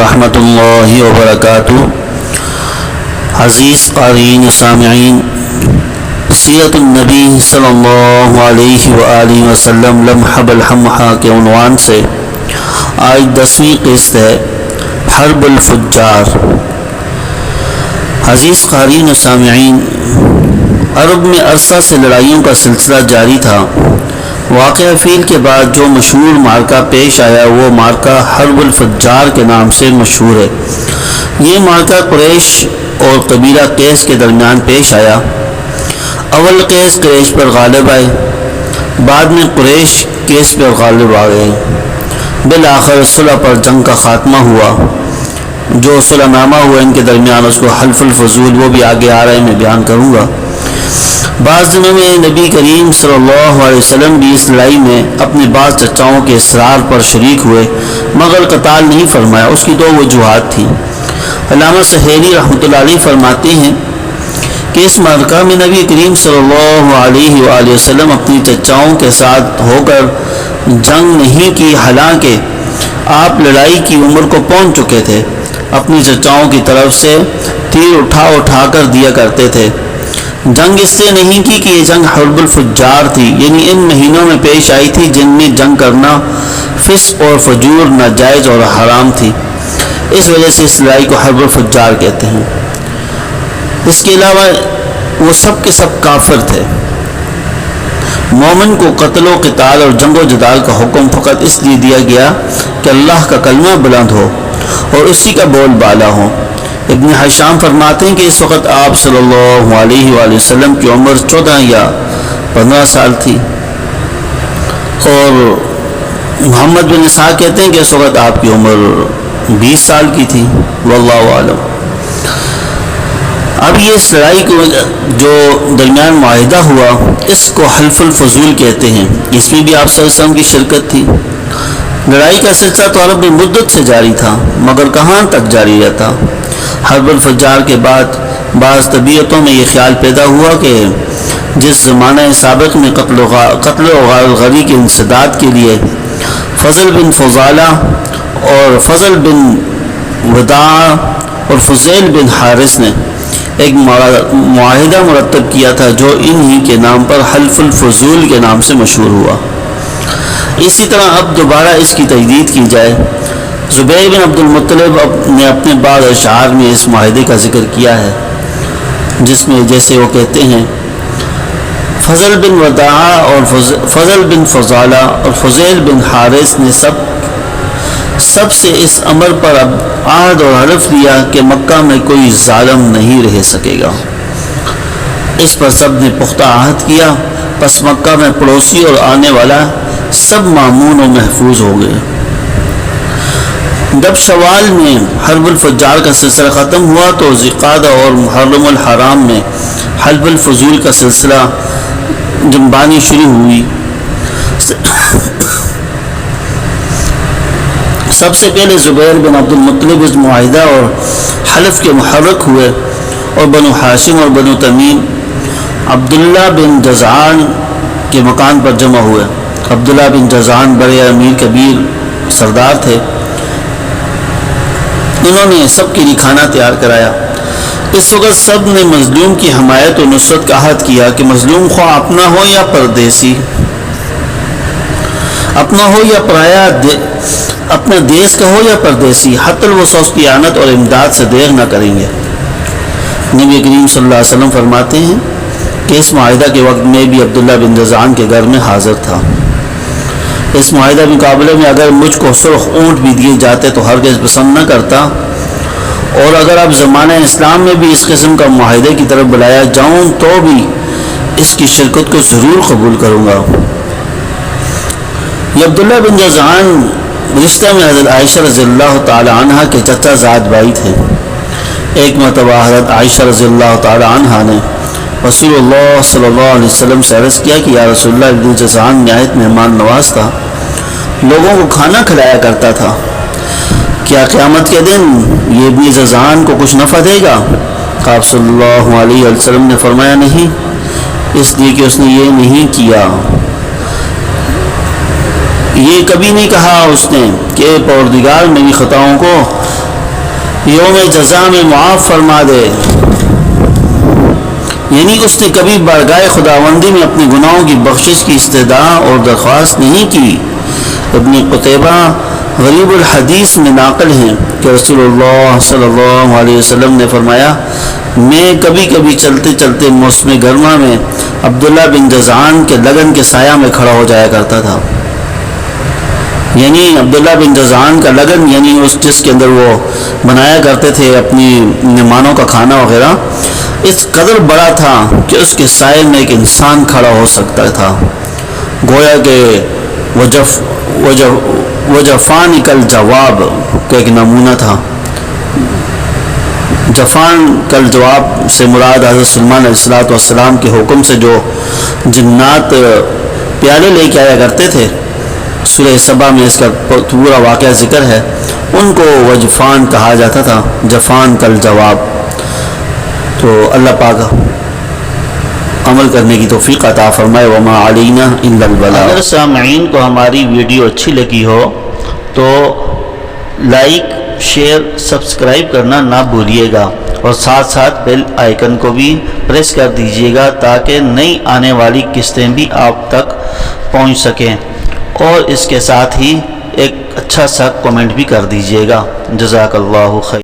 ورحمۃ اللہ وبرکاتہ۔ عزیز قارئین و سامعین، سیرت النبی صلی اللہ علیہ وآلہ وسلم لمحہ بلمحہ کے عنوان سے آج 10ویں قسط ہے، حرب الفجار۔ عزیز قارئین و سامعین، عرب میں عرصہ سے لڑائیوں کا سلسلہ جاری تھا۔ واقعہ فیل کے بعد جو مشہور معرکہ پیش آیا وہ معرکہ حرب الفجار کے نام سے مشہور ہے۔ یہ معرکہ قریش اور قبیلہ قیس کے درمیان پیش آیا۔ اول قریش پر غالب آئے، بعد میں قریش قیس پر غالب آ گئے۔ بالآخر صلح پر جنگ کا خاتمہ ہوا۔ جو صلح نامہ ہوا ان کے درمیان، اس کو حلف الفضول، وہ بھی آگے آ رہے ہیں، میں بیان کروں گا۔ بعض دنوں میں نبی کریم صلی اللہ علیہ وسلم بھی اس لڑائی میں اپنے بعض چچاؤں کے اصرار پر شریک ہوئے، مگر قتال نہیں فرمایا۔ اس کی دو وجوہات تھیں۔ علامہ سہیلی رحمۃ اللہ علیہ فرماتے ہیں کہ اس معرکہ میں نبی کریم صلی اللہ علیہ وآلہ وسلم اپنی چچاؤں کے ساتھ ہو کر جنگ نہیں کی، حالانکہ آپ لڑائی کی عمر کو پہنچ چکے تھے۔ اپنی چچاؤں کی طرف سے تیر اٹھا کر دیا کرتے تھے۔ جنگ اس سے نہیں کی کہ یہ جنگ حرب الفجار تھی، یعنی ان مہینوں میں پیش آئی تھی جن میں جنگ کرنا فسق اور فجور، ناجائز اور حرام تھی۔ اس وجہ سے اس لڑائی کو حرب الفجار کہتے ہیں۔ اس کے علاوہ وہ سب کے سب کافر تھے۔ مومن کو قتل و قتال اور جنگ و جدال کا حکم فقط اس لیے دیا گیا کہ اللہ کا کلمہ بلند ہو اور اسی کا بول بالا ہو۔ ابن حشام فرماتے ہیں کہ اس وقت آپ صلی اللہ علیہ وآلہ وسلم کی عمر 14 یا 15 سال تھی، اور محمد بن اسحاق کہتے ہیں کہ اس وقت آپ کی عمر 20 سال کی تھی، واللہ عالم۔ اب یہ اس لڑائی کو جو درمیان معاہدہ ہوا، اس کو حلف الفضول کہتے ہیں۔ اس میں بھی آپ صلی اللہ علیہ وسلم کی شرکت تھی۔ لڑائی کا سلسلہ تو عرب میں مدت سے جاری تھا، مگر کہاں تک جاری رہتا۔ حرب الفجار کے بعد بعض طبیعتوں میں یہ خیال پیدا ہوا کہ جس زمانہ سابق میں قتل و غاری کے انسداد کے لیے فضل بن فضالہ اور فضل بن وداع اور فضیل بن حارث نے ایک معاہدہ مرتب کیا تھا، جو انہی کے نام پر حلف الفضول کے نام سے مشہور ہوا۔ اسی طرح اب دوبارہ اس کی تجدید کی جائے۔ زبیر بن عبد المطلب نے اپنے بعض اشعار میں اس معاہدے کا ذکر کیا ہے، جس میں جیسے وہ کہتے ہیں، فضل بن وداع اور فضل بن فضالہ اور فضیل بن حارث نے سب سے اس امر پر اب عہد اور حلف لیا کہ مکہ میں کوئی ظالم نہیں رہ سکے گا۔ اس پر سب نے پختہ عہد کیا، پس مکہ میں پڑوسی اور آنے والا سب مامون و محفوظ ہو گئے۔ جب شوال میں حرب الفجار کا سلسلہ ختم ہوا تو ذوالقعدہ اور محرم الحرام میں حلف الفضول کا سلسلہ جنبانی شروع ہوئی۔ سب سے پہلے زبیر بن عبد المطلب اس معاہدہ اور حلف کے محرک ہوئے، اور بنو ہاشم اور بنو تمیم عبداللہ بن جزعان کے مکان پر جمع ہوئے۔ عبداللہ بن جزعان بڑے امیر کبیر سردار تھے۔ انہوں نے سب کے لیے کھانا تیار کرایا۔ اس وقت سب نے مظلوم کی حمایت و نصرت کا عہد کیا کہ مظلوم خواہ اپنا ہو یا پردیسی، اپنا ہو یا پرایا، اپنا دیس کا ہو یا پردیسی، حتی الوسع اس کی اعانت اور امداد سے دیر نہ کریں گے۔ نبی کریم صلی اللہ علیہ وسلم فرماتے ہیں کہ اس معاہدہ کے وقت میں بھی عبداللہ بن جزعان کے گھر میں حاضر تھا۔ اس معاہدہ مقابلے میں اگر مجھ کو سرخ اونٹ بھی دیے جاتے تو ہرگز پسند نہ کرتا، اور اگر اب زمانہ اسلام میں بھی اس قسم کا معاہدے کی طرف بلایا جاؤں تو بھی اس کی شرکت کو ضرور قبول کروں گا۔ یہ عبداللہ بن جزعان رشتہ میں حضرت عائشہ رضی اللہ تعالی عنہ کے چچا زاد بھائی تھے۔ ایک مرتبہ حضرت عائشہ رضی اللہ تعالی عنہ نے رسول اللہ صلی اللہ علیہ وسلم سے عرض کیا کہ یا رسول اللہ، ابن جزعان نہایت مہمان نواز تھا، لوگوں کو کھانا کھلایا کرتا تھا، کیا قیامت کے دن یہ ابن جزعان کو کچھ نفع دے گا؟ آپ صلی اللہ علیہ وسلم نے فرمایا نہیں، اس لیے کہ اس نے یہ نہیں کیا، یہ کبھی نہیں کہا اس نے کہ پروردگار میری خطاؤں کو یوم جزا میں معاف فرما دے، یعنی اس نے کبھی بارگاہ خداوندی میں اپنے گناہوں کی بخشش کی استدعا اور درخواست نہیں کی۔ ابن قتیبہ غریب الحدیث میں ناقل ہیں کہ رسول اللہ صلی اللہ علیہ وسلم نے فرمایا، میں کبھی کبھی چلتے چلتے موسم گرما میں عبداللہ بن جزعان کے لگن کے سایہ میں کھڑا ہو جایا کرتا تھا۔ یعنی عبداللہ بن جزعان کا لگن، یعنی اس جس کے اندر وہ بنایا کرتے تھے اپنی مہمانوں کا کھانا وغیرہ، اس قدر بڑا تھا کہ اس کے سائے میں ایک انسان کھڑا ہو سکتا تھا۔ گویا کہ وجفان کل جواب کا ایک نمونہ تھا۔ جفان کل جواب سے مراد حضرت سلیمان علیہ السلام کے حکم سے جو جنات پیالے لے کے آیا کرتے تھے، سورہ سبا میں اس کا پورا واقعہ ذکر ہے، ان کو وجفان کہا جاتا تھا، جفان کل جواب۔ تو اللہ پاک عمل کرنے کی توفیق عطا فرمائے، وما علینا الا البلاغ۔ اگر سامعین کو ہماری ویڈیو اچھی لگی ہو تو لائک، شیئر، سبسکرائب کرنا نہ بھولیے گا، اور ساتھ ساتھ بیل آئیکن کو بھی پریس کر دیجیے گا تاکہ نئی آنے والی قسطیں بھی آپ تک پہنچ سکیں، اور اس کے ساتھ ہی ایک اچھا سا کمنٹ بھی کر دیجیے گا۔ جزاک اللہ خیر۔